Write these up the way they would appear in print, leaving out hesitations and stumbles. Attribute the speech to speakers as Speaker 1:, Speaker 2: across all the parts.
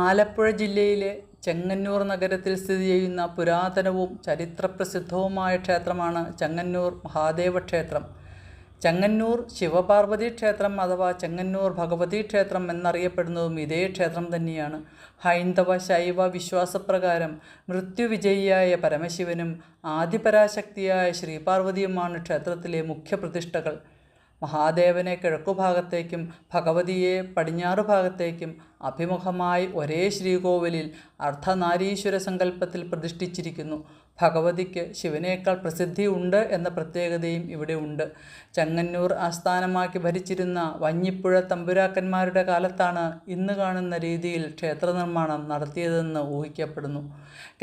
Speaker 1: ആലപ്പുഴ ജില്ലയിലെ ചെങ്ങന്നൂർ നഗരത്തിൽ സ്ഥിതി ചെയ്യുന്ന പുരാതനവും ചരിത്രപ്രസിദ്ധവുമായ ക്ഷേത്രമാണ് ചെങ്ങന്നൂർ മഹാദേവ ക്ഷേത്രം. ചെങ്ങന്നൂർ ശിവപാർവതി ക്ഷേത്രം അഥവാ ചെങ്ങന്നൂർ ഭഗവതി ക്ഷേത്രം എന്നറിയപ്പെടുന്നതും ഇതേ ക്ഷേത്രം തന്നെയാണ്. ഹൈന്ദവ ശൈവ വിശ്വാസപ്രകാരം മൃത്യുവിജയിയായ പരമശിവനും ആദിപരാശക്തിയായ ശ്രീപാർവതിയുമാണ് ക്ഷേത്രത്തിലെ മുഖ്യ പ്രതിഷ്ഠകൾ. മഹാദേവനെ കിഴക്കുഭാഗത്തേക്കും ഭഗവതിയെ പടിഞ്ഞാറു ഭാഗത്തേക്കും അഭിമുഖമായി ഒരേ ശ്രീകോവിലിൽ അർദ്ധനാരീശ്വര സങ്കല്പത്തിൽ പ്രതിഷ്ഠിച്ചിരിക്കുന്നു. ഭഗവതിക്ക് ശിവനേക്കാൾ പ്രസിദ്ധി ഉണ്ട് എന്ന പ്രത്യേകതയും ഇവിടെ ഉണ്ട്. ചെങ്ങന്നൂർ ആസ്ഥാനമാക്കി ഭരിച്ചിരുന്ന വഞ്ഞിപ്പുഴ തമ്പുരാക്കന്മാരുടെ കാലത്താണ് ഇന്ന് കാണുന്ന രീതിയിൽ ക്ഷേത്രനിർമ്മാണം നടത്തിയതെന്ന് ഊഹിക്കപ്പെടുന്നു.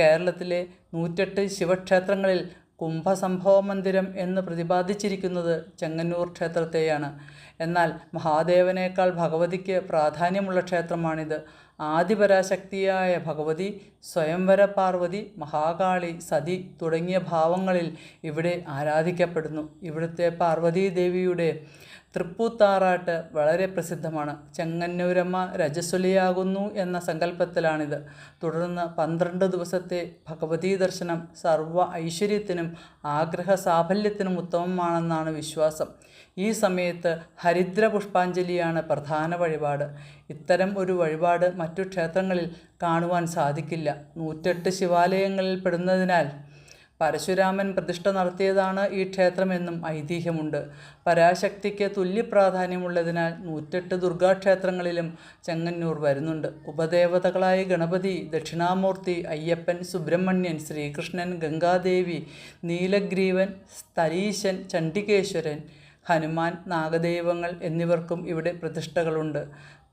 Speaker 1: കേരളത്തിലെ 108 ശിവക്ഷേത്രങ്ങളിൽ കുംഭസംഭവ മന്ദിരം എന്ന് പ്രതിപാദിച്ചിരിക്കുന്നത് ചെങ്ങന്നൂർ ക്ഷേത്രത്തെയാണ്. എന്നാൽ മഹാദേവനേക്കാൾ ഭഗവതിക്ക് പ്രാധാന്യമുള്ള ക്ഷേത്രമാണിത്. ആദിപരാശക്തിയായ ഭഗവതി, സ്വയംവര പാർവതി, മഹാകാളി, സതി തുടങ്ങിയ ഭാവങ്ങളിൽ ഇവിടെ ആരാധിക്കപ്പെടുന്നു. ഇവിടുത്തെ പാർവതീദേവിയുടെ തൃപ്പൂത്താറാട്ട് വളരെ പ്രസിദ്ധമാണ്. ചെങ്ങന്നൂരമ്മ രജസ്വലിയാകുന്നു എന്ന സങ്കല്പത്തിലാണിത്. തുടർന്ന് 12 ദിവസത്തെ ഭഗവതീ ദർശനം സർവ്വ ഐശ്വര്യത്തിനും ആഗ്രഹ സാഫല്യത്തിനും ഉത്തമമാണെന്നാണ് വിശ്വാസം. ഈ സമയത്ത് ഹരിദ്ര പുഷ്പാഞ്ജലിയാണ് പ്രധാന വഴിപാട്. ഇത്തരം ഒരു വഴിപാട് മറ്റു ക്ഷേത്രങ്ങളിൽ കാണുവാൻ സാധിക്കില്ല. 108 ശിവാലയങ്ങളിൽ പെടുന്നതിനാൽ പരശുരാമൻ പ്രതിഷ്ഠ നടത്തിയതാണ് ഈ ക്ഷേത്രമെന്നും ഐതിഹ്യമുണ്ട്. പരാശക്തിക്ക് തുല്യപ്രാധാന്യമുള്ളതിനാൽ 108 ദുർഗാക്ഷേത്രങ്ങളിലും ചെങ്ങന്നൂർ വരുന്നുണ്ട്. ഉപദേവതകളായ ഗണപതി, ദക്ഷിണാമൂർത്തി, അയ്യപ്പൻ, സുബ്രഹ്മണ്യൻ, ശ്രീകൃഷ്ണൻ, ഗംഗാദേവി, നീലഗ്രീവൻ, സ്ഥലീശൻ, ചണ്ഡികേശ്വരൻ, ഹനുമാൻ, നാഗദൈവങ്ങൾ എന്നിവർക്കും ഇവിടെ പ്രതിഷ്ഠകളുണ്ട്.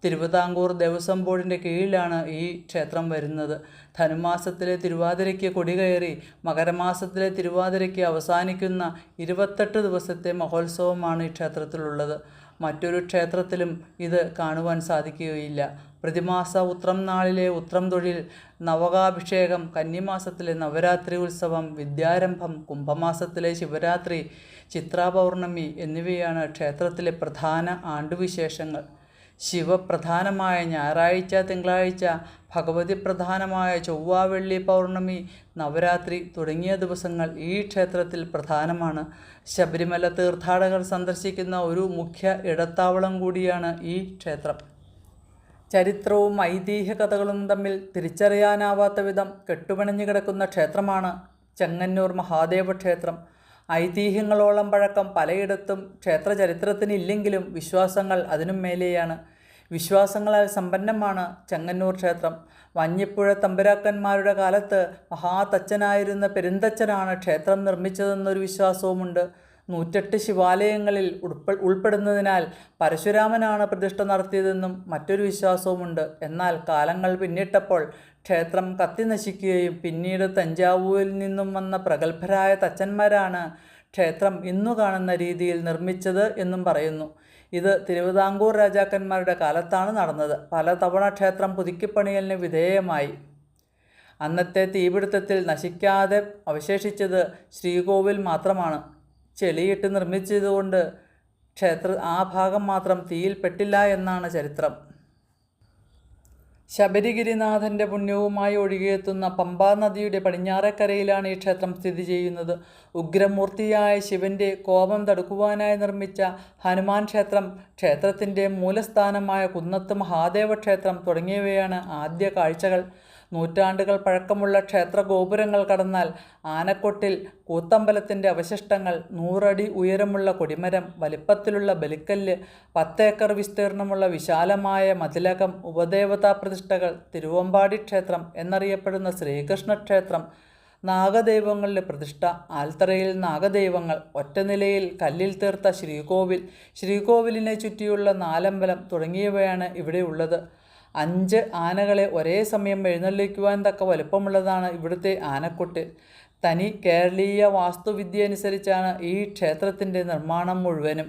Speaker 1: തിരുവിതാംകൂർ ദേവസ്വം ബോർഡിൻ്റെ കീഴിലാണ് ഈ ക്ഷേത്രം വരുന്നത്. ധനുമാസത്തിലെ തിരുവാതിരയ്ക്ക് കൊടികയറി മകരമാസത്തിലെ തിരുവാതിരയ്ക്ക് അവസാനിക്കുന്ന 28 ദിവസത്തെ മഹോത്സവമാണ് ഈ ക്ഷേത്രത്തിലുള്ളത്. മറ്റൊരു ക്ഷേത്രത്തിലും ഇത് കാണുവാൻ സാധിക്കുകയില്ല. പ്രതിമാസ ഉത്രം നാളിലെ ഉത്രം തൊഴിൽ, നവകാഭിഷേകം, കന്നിമാസത്തിലെ നവരാത്രി ഉത്സവം, വിദ്യാരംഭം, കുംഭമാസത്തിലെ ശിവരാത്രി, ചിത്രാപൗർണമി എന്നിവയാണ് ക്ഷേത്രത്തിലെ പ്രധാന ആണ്ടുവിശേഷങ്ങൾ. ശിവപ്രധാനമായ ഞായറാഴ്ച, തിങ്കളാഴ്ച, ഭഗവതി പ്രധാനമായ ചൊവ്വ, വെള്ളി, പൗർണമി, നവരാത്രി തുടങ്ങിയ ദിവസങ്ങൾ ഈ ക്ഷേത്രത്തിൽ പ്രധാനമാണ്. ശബരിമല തീർത്ഥാടകർ സന്ദർശിക്കുന്ന ഒരു മുഖ്യ ഇടത്താവളം കൂടിയാണ് ഈ ക്ഷേത്രം. ചരിത്രവും ഐതിഹ്യ കഥകളും തമ്മിൽ തിരിച്ചറിയാനാവാത്ത വിധം കെട്ടുപിണഞ്ഞു കിടക്കുന്ന ക്ഷേത്രമാണ് ചെങ്ങന്നൂർ മഹാദേവ ക്ഷേത്രം. ഐതിഹ്യങ്ങളോളം പഴക്കം പലയിടത്തും ക്ഷേത്ര ചരിത്രത്തിനില്ലെങ്കിലും വിശ്വാസങ്ങൾ അതിനും മേലെയാണ്. വിശ്വാസങ്ങളാൽ സമ്പന്നമാണ് ചെങ്ങന്നൂർ ക്ഷേത്രം. വഞ്ഞിപ്പുഴ തമ്പുരാക്കന്മാരുടെ കാലത്ത് മഹാതച്ചനായിരുന്ന പെരുന്തച്ചനാണ് ക്ഷേത്രം നിർമ്മിച്ചതെന്നൊരു വിശ്വാസവുമുണ്ട്. 108 ശിവാലയങ്ങളിൽ ഉൾപ്പെടുന്നതിനാൽ പരശുരാമനാണ് പ്രതിഷ്ഠ നടത്തിയതെന്നും മറ്റൊരു വിശ്വാസവുമുണ്ട്. എന്നാൽ കാലങ്ങൾ പിന്നിട്ടപ്പോൾ ക്ഷേത്രം കത്തിനശിക്കുകയും പിന്നീട് തഞ്ചാവൂരിൽ നിന്നും വന്ന പ്രഗത്ഭരായ തച്ചന്മാരാണ് ക്ഷേത്രം ഇന്നു കാണുന്ന രീതിയിൽ നിർമ്മിച്ചത് എന്നും പറയുന്നു. ഇത് തിരുവിതാംകൂർ രാജാക്കന്മാരുടെ കാലത്താണ് നടന്നത്. പലതവണ ക്ഷേത്രം പുതുക്കിപ്പണിയലിന് വിധേയമായി. അന്നത്തെ തീപിടുത്തത്തിൽ നശിക്കാതെ അവശേഷിച്ചത് ശ്രീകോവിൽ മാത്രമാണ്. ചെളിയിട്ട് നിർമ്മിച്ചതുകൊണ്ട് ആ ഭാഗം മാത്രം തീയിൽ പെട്ടില്ല എന്നാണ് ചരിത്രം. ശബരിഗിരിനാഥൻ്റെ പുണ്യവുമായി ഒഴുകിയെത്തുന്ന പമ്പാ നദിയുടെ പടിഞ്ഞാറേക്കരയിലാണ് ഈ ക്ഷേത്രം സ്ഥിതി ചെയ്യുന്നത്. ഉഗ്രമൂർത്തിയായ ശിവൻ്റെ കോപം തടുക്കുവാനായി നിർമ്മിച്ച ഹനുമാൻ ക്ഷേത്രം, ക്ഷേത്രത്തിൻ്റെ മൂലസ്ഥാനമായ കുന്നത്ത് മഹാദേവ ക്ഷേത്രം തുടങ്ങിയവയാണ് ആദ്യ കാഴ്ചകൾ. നൂറ്റാണ്ടുകൾ പഴക്കമുള്ള ക്ഷേത്ര ഗോപുരങ്ങൾ കടന്നാൽ ആനക്കൊട്ടിൽ കൂത്തമ്പലത്തിൻ്റെ അവശിഷ്ടങ്ങൾ, 100 അടി ഉയരമുള്ള കൊടിമരം, വലിപ്പത്തിലുള്ള ബലിക്കല്ല്, 10 ഏക്കർ വിസ്തീർണമുള്ള വിശാലമായ മതിലകം, ഉപദേവതാ പ്രതിഷ്ഠകൾ, തിരുവമ്പാടി ക്ഷേത്രം എന്നറിയപ്പെടുന്ന ശ്രീകൃഷ്ണ ക്ഷേത്രം, നാഗദൈവങ്ങളുടെ പ്രതിഷ്ഠ, ആൽത്തറയിൽ നാഗദൈവങ്ങൾ, ഒറ്റനിലയിൽ കല്ലിൽ തീർത്ത ശ്രീകോവിൽ, ശ്രീകോവിലിനെ ചുറ്റിയുള്ള നാലമ്പലം തുടങ്ങിയവയാണ് ഇവിടെയുള്ളത്. 5 ആനകളെ ഒരേ സമയം എഴുന്നള്ളിക്കുവാൻ തക്ക വലുപ്പമുള്ളതാണ് ഇവിടുത്തെ ആനക്കൊട്ട്. തനി കേരളീയ വാസ്തുവിദ്യ അനുസരിച്ചാണ് ഈ ക്ഷേത്രത്തിൻ്റെ നിർമ്മാണം മുഴുവനും.